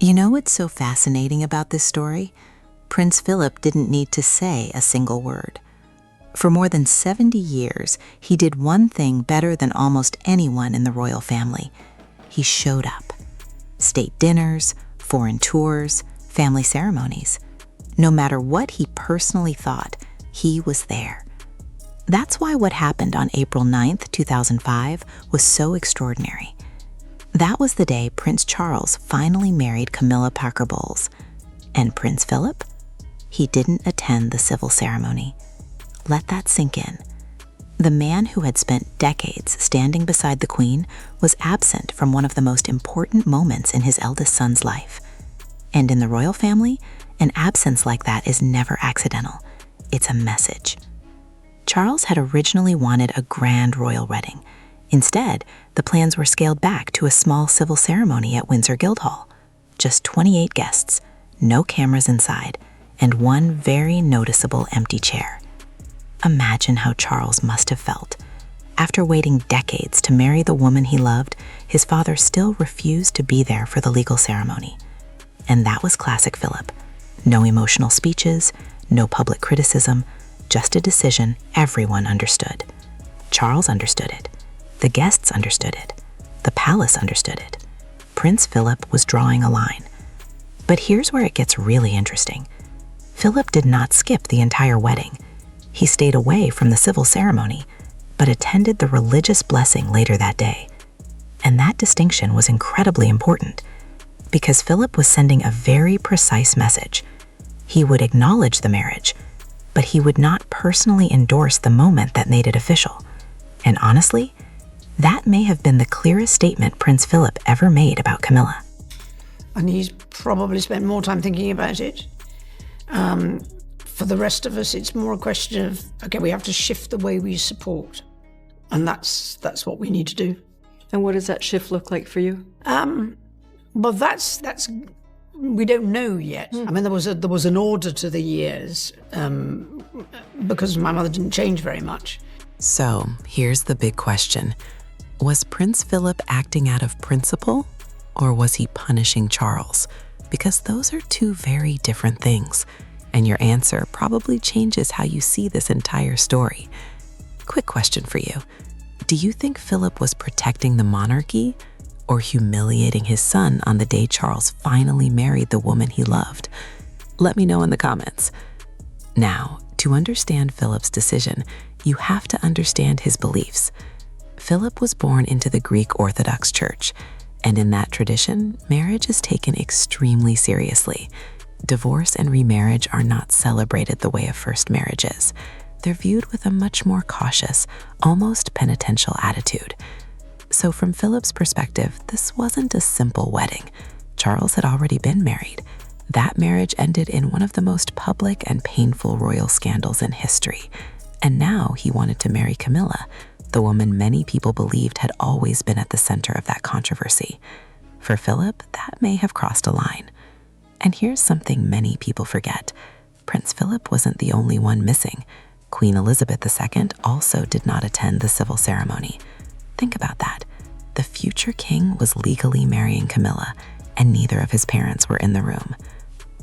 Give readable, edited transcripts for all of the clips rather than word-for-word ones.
You know what's so fascinating about this story? Prince Philip didn't need to say a single word. For more than 70 years, he did one thing better than almost anyone in the royal family. He showed up. State dinners, foreign tours, family ceremonies. No matter what he personally thought, he was there. That's why what happened on April 9th, 2005 was so extraordinary. That was the day Prince Charles finally married Camilla Parker Bowles. And Prince Philip? He didn't attend the civil ceremony. Let that sink in. The man who had spent decades standing beside the Queen was absent from one of the most important moments in his eldest son's life. And in the royal family, an absence like that is never accidental. It's a message. Charles had originally wanted a grand royal wedding. Instead, the plans were scaled back to a small civil ceremony at Windsor Guildhall. Just 28 guests, no cameras inside, and one very noticeable empty chair. Imagine how Charles must have felt. After waiting decades to marry the woman he loved, his father still refused to be there for the legal ceremony. And that was classic Philip. No emotional speeches, no public criticism, just a decision everyone understood. Charles understood it. The guests understood it. The palace understood it. Prince Philip was drawing a line. But here's where it gets really interesting. Philip did not skip the entire wedding. He stayed away from the civil ceremony, but attended the religious blessing later that day. And that distinction was incredibly important, because Philip was sending a very precise message. He would acknowledge the marriage, but he would not personally endorse the moment that made it official. And honestly, that may have been the clearest statement Prince Philip ever made about Camilla. And he's probably spent more time thinking about it. For the rest of us, it's more a question of, okay, we have to shift the way we support. And that's what we need to do. And what does that shift look like for you? Well, that's we don't know yet. I mean, there was an order to the years because my mother didn't change very much. So here's the big question. Was Prince Philip acting out of principle, or was he punishing Charles? Because those are two very different things, and your answer probably changes how you see this entire story. Quick question for you. Do you think Philip was protecting the monarchy or humiliating his son on the day Charles finally married the woman he loved? Let me know in the comments. Now, to understand Philip's decision, you have to understand his beliefs. Philip was born into the Greek Orthodox Church, and in that tradition, marriage is taken extremely seriously. Divorce and remarriage are not celebrated the way a first marriage is. They're viewed with a much more cautious, almost penitential attitude. So from Philip's perspective, this wasn't a simple wedding. Charles had already been married. That marriage ended in one of the most public and painful royal scandals in history. And now he wanted to marry Camilla, the woman many people believed had always been at the center of that controversy. For Philip, that may have crossed a line. And here's something many people forget. Prince Philip wasn't the only one missing. Queen Elizabeth II also did not attend the civil ceremony. Think about that. The future king was legally marrying Camilla, and neither of his parents were in the room.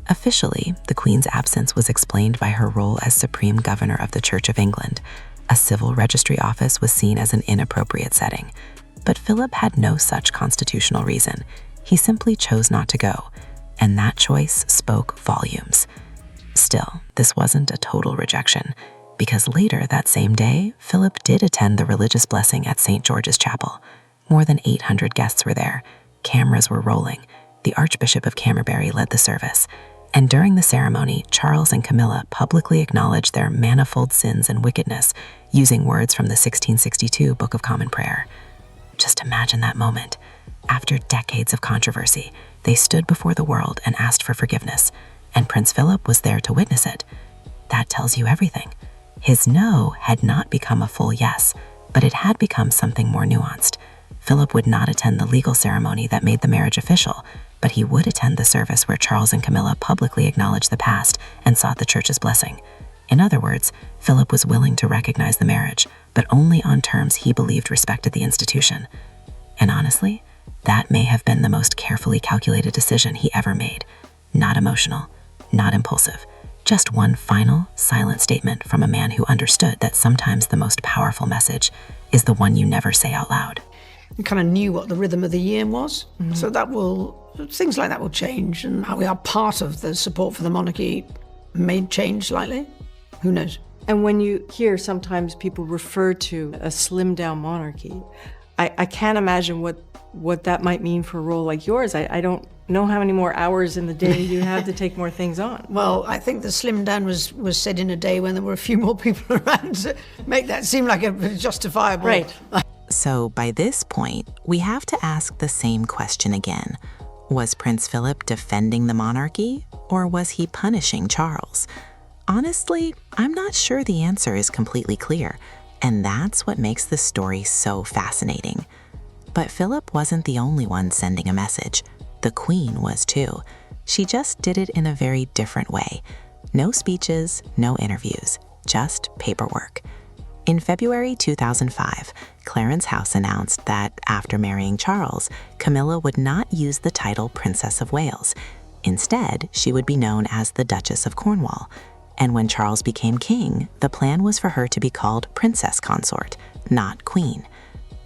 Officially, the Queen's absence was explained by her role as Supreme Governor of the Church of England. A civil registry office was seen as an inappropriate setting. But Philip had no such constitutional reason. He simply chose not to go, and that choice spoke volumes. Still, this wasn't a total rejection, because later that same day, Philip did attend the religious blessing at St. George's Chapel. More than 800 guests were there. Cameras were rolling. The Archbishop of Canterbury led the service. And during the ceremony, Charles and Camilla publicly acknowledged their manifold sins and wickedness, using words from the 1662 Book of Common Prayer. Just imagine that moment. After decades of controversy, they stood before the world and asked for forgiveness, and Prince Philip was there to witness it. That tells you everything. His no had not become a full yes, but it had become something more nuanced. Philip would not attend the legal ceremony that made the marriage official, but he would attend the service where Charles and Camilla publicly acknowledged the past and sought the church's blessing. In other words, Philip was willing to recognize the marriage, but only on terms he believed respected the institution. And honestly, That may have been the most carefully calculated decision he ever made. Not emotional, not impulsive. Just one final, silent statement from a man who understood that sometimes the most powerful message is the one you never say out loud. We kind of knew what the rhythm of the year was. So things like that will change, and how we are part of the support for the monarchy may change slightly. Who knows? And when you hear sometimes people refer to a slimmed down monarchy, I can't imagine what that might mean for a role like yours. I don't know how many more hours in the day you have to take more things on. Well, I think the slim down was said in a day when there were a few more people around to make that seem like a justifiable. Right. So by this point, we have to ask the same question again. Was Prince Philip defending the monarchy, or was he punishing Charles? Honestly, I'm not sure the answer is completely clear, and that's what makes the story so fascinating. But Philip wasn't the only one sending a message. The Queen was too. She just did it in a very different way. No speeches, no interviews, just paperwork. In February 2005, Clarence House announced that after marrying Charles, Camilla would not use the title Princess of Wales. Instead, she would be known as the Duchess of Cornwall. And when Charles became king, the plan was for her to be called Princess Consort, not Queen.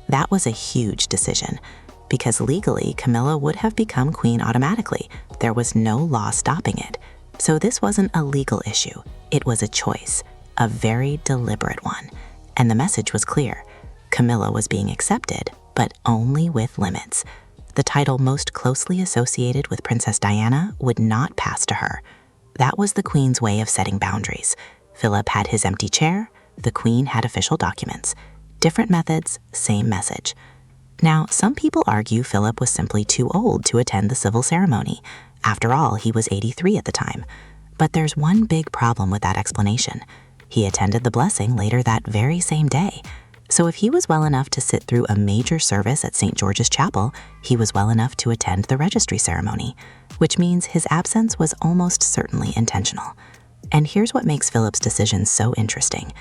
That was a huge decision, because legally, Camilla would have become queen automatically. There was no law stopping it. So this wasn't a legal issue. It was a choice, a very deliberate one. And the message was clear. Camilla was being accepted, but only with limits. The title most closely associated with Princess Diana would not pass to her. That was the Queen's way of setting boundaries. Philip had his empty chair, the Queen had official documents. Different methods, same message. Now, some people argue Philip was simply too old to attend the civil ceremony. After all, he was 83 at the time. But there's one big problem with that explanation. He attended the blessing later that very same day. So if he was well enough to sit through a major service at St. George's Chapel, he was well enough to attend the registry ceremony, which means his absence was almost certainly intentional. And here's what makes Philip's decision so interesting.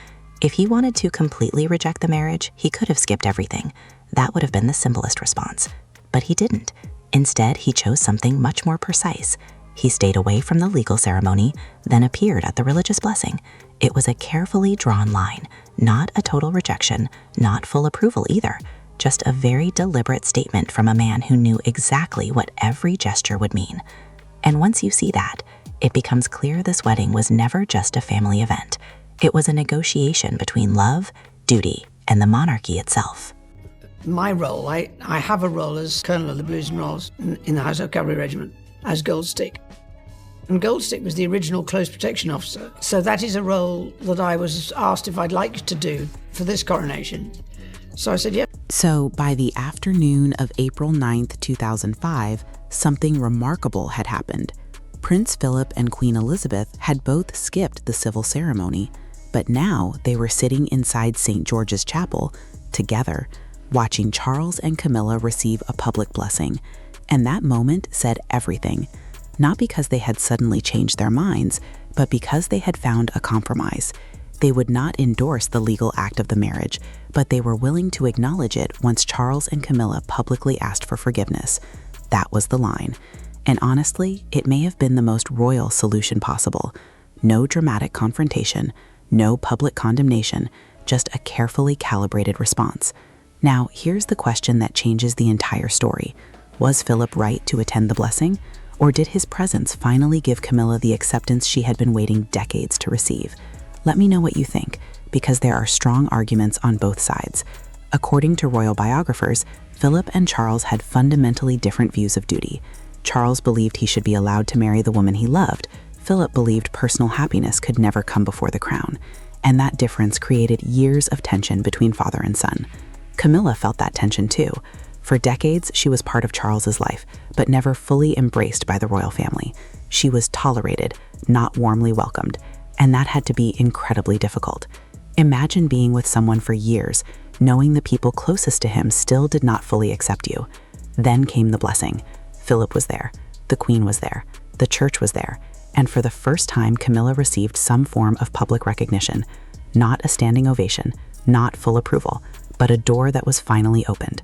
If he wanted to completely reject the marriage, he could have skipped everything. That would have been the simplest response. But he didn't. Instead, he chose something much more precise. He stayed away from the legal ceremony, then appeared at the religious blessing. It was a carefully drawn line, not a total rejection, not full approval either, just a very deliberate statement from a man who knew exactly what every gesture would mean. And once you see that, it becomes clear this wedding was never just a family event. It was a negotiation between love, duty, and the monarchy itself. My role, I have a role as Colonel of the Blues and Rolls in the Household Cavalry Regiment, as Goldstick. And Goldstick was the original close protection officer. So that is a role that I was asked if I'd like to do for this coronation. So I said, yeah. So by the afternoon of April 9th, 2005, something remarkable had happened. Prince Philip and Queen Elizabeth had both skipped the civil ceremony, but now they were sitting inside St. George's Chapel together, watching Charles and Camilla receive a public blessing. And that moment said everything. Not because they had suddenly changed their minds, but because they had found a compromise. They would not endorse the legal act of the marriage, but they were willing to acknowledge it once Charles and Camilla publicly asked for forgiveness. That was the line. And honestly, it may have been the most royal solution possible. No dramatic confrontation, no public condemnation, just a carefully calibrated response. Now, here's the question that changes the entire story. Was Philip right to attend the blessing? Or did his presence finally give Camilla the acceptance she had been waiting decades to receive? Let me know what you think, because there are strong arguments on both sides. According to royal biographers, Philip and Charles had fundamentally different views of duty. Charles believed he should be allowed to marry the woman he loved. Philip believed personal happiness could never come before the crown. And that difference created years of tension between father and son. Camilla felt that tension too. For decades, she was part of Charles's life, but never fully embraced by the royal family. She was tolerated, not warmly welcomed, and that had to be incredibly difficult. Imagine being with someone for years, knowing the people closest to him still did not fully accept you. Then came the blessing. Philip was there, the Queen was there, the church was there, and for the first time, Camilla received some form of public recognition. Not a standing ovation, not full approval, but a door that was finally opened.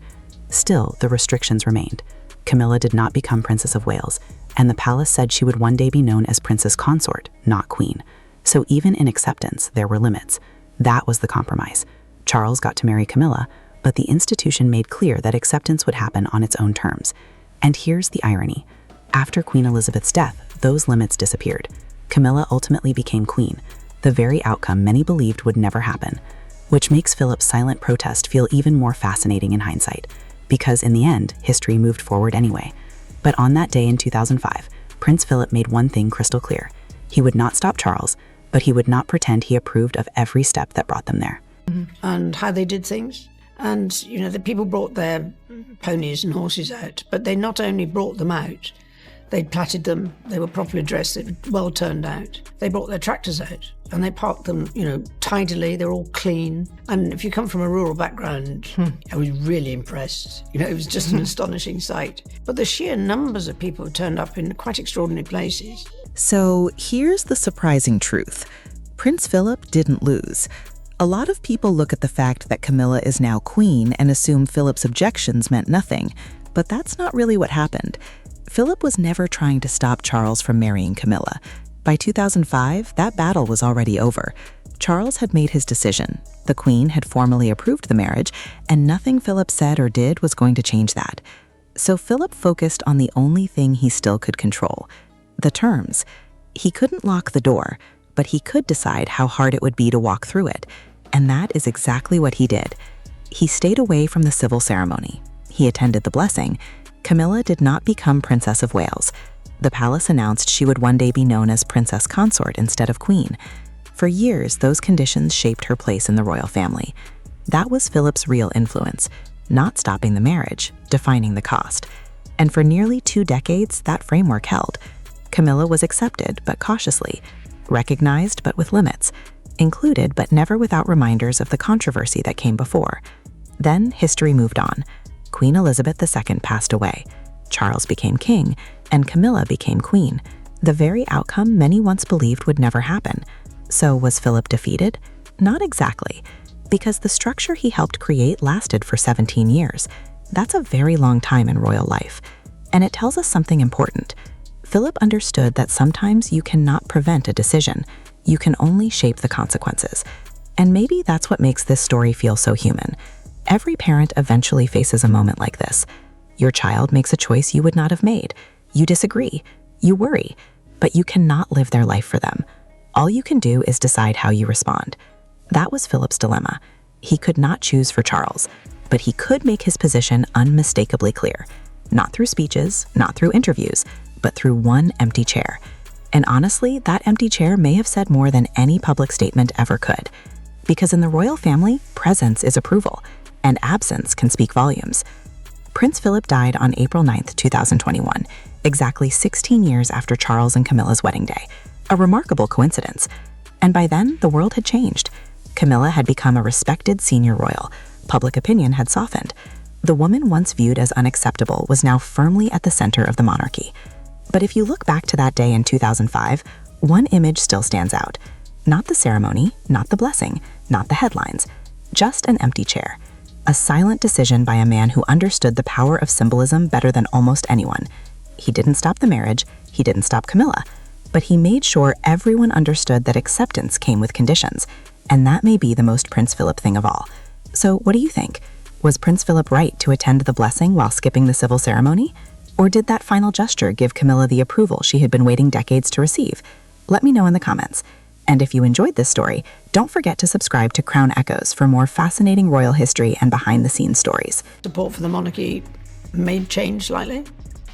Still, the restrictions remained. Camilla did not become Princess of Wales, and the palace said she would one day be known as Princess Consort, not Queen. So even in acceptance, there were limits. That was the compromise. Charles got to marry Camilla, but the institution made clear that acceptance would happen on its own terms. And here's the irony. After Queen Elizabeth's death, those limits disappeared. Camilla ultimately became queen, the very outcome many believed would never happen, which makes Philip's silent protest feel even more fascinating in hindsight, because in the end, history moved forward anyway. But on that day in 2005, Prince Philip made one thing crystal clear. He would not stop Charles, but he would not pretend he approved of every step that brought them there. And how they did things. And, the people brought their ponies and horses out, but they not only brought them out, they'd platted them, they were properly dressed, they were well turned out. They brought their tractors out and they parked them, tidily, they were all clean. And if you come from a rural background, I was really impressed. It was just an astonishing sight. But the sheer numbers of people who turned up in quite extraordinary places. So here's the surprising truth. Prince Philip didn't lose. A lot of people look at the fact that Camilla is now queen and assume Philip's objections meant nothing, but that's not really what happened. Philip was never trying to stop Charles from marrying Camilla. By 2005, that battle was already over. Charles had made his decision. The Queen had formally approved the marriage, and nothing Philip said or did was going to change that. So Philip focused on the only thing he still could control: the terms. He couldn't lock the door, but he could decide how hard it would be to walk through it. And that is exactly what he did. He stayed away from the civil ceremony. He attended the blessing. Camilla did not become Princess of Wales. The palace announced she would one day be known as Princess Consort instead of Queen. For years, those conditions shaped her place in the royal family. That was Philip's real influence, not stopping the marriage, defining the cost. And for nearly 2 decades, that framework held. Camilla was accepted, but cautiously, recognized, but with limits, included, but never without reminders of the controversy that came before. Then history moved on. Queen Elizabeth II passed away. Charles became king, and Camilla became queen, the very outcome many once believed would never happen. So was Philip defeated? Not exactly, because the structure he helped create lasted for 17 years. That's a very long time in royal life. And it tells us something important. Philip understood that sometimes you cannot prevent a decision. You can only shape the consequences. And maybe that's what makes this story feel so human. Every parent eventually faces a moment like this. Your child makes a choice you would not have made. You disagree. You worry. But you cannot live their life for them. All you can do is decide how you respond. That was Philip's dilemma. He could not choose for Charles, but he could make his position unmistakably clear. Not through speeches, not through interviews, but through one empty chair. And honestly, that empty chair may have said more than any public statement ever could. Because in the royal family, presence is approval, and absence can speak volumes. Prince Philip died on April 9, 2021, exactly 16 years after Charles and Camilla's wedding day. A remarkable coincidence. And by then, the world had changed. Camilla had become a respected senior royal. Public opinion had softened. The woman once viewed as unacceptable was now firmly at the center of the monarchy. But if you look back to that day in 2005, one image still stands out. Not the ceremony, not the blessing, not the headlines, just an empty chair. A silent decision by a man who understood the power of symbolism better than almost anyone. He didn't stop the marriage, he didn't stop Camilla, but he made sure everyone understood that acceptance came with conditions, and that may be the most Prince Philip thing of all. So what do you think? Was Prince Philip right to attend the blessing while skipping the civil ceremony? Or did that final gesture give Camilla the approval she had been waiting decades to receive? Let me know in the comments. And if you enjoyed this story, don't forget to subscribe to Crown Echoes for more fascinating royal history and behind-the-scenes stories. Support for the monarchy may change slightly.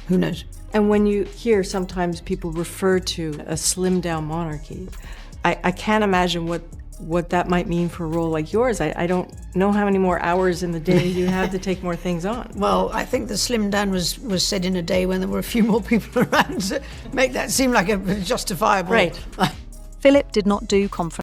Who knows? And when you hear sometimes people refer to a slimmed-down monarchy, I can't imagine what that might mean for a role like yours. I don't know how many more hours in the day you have to take more things on. Well, I think the slim down was said in a day when there were a few more people around to make that seem like a justifiable. Right. Philip did not do confrontation.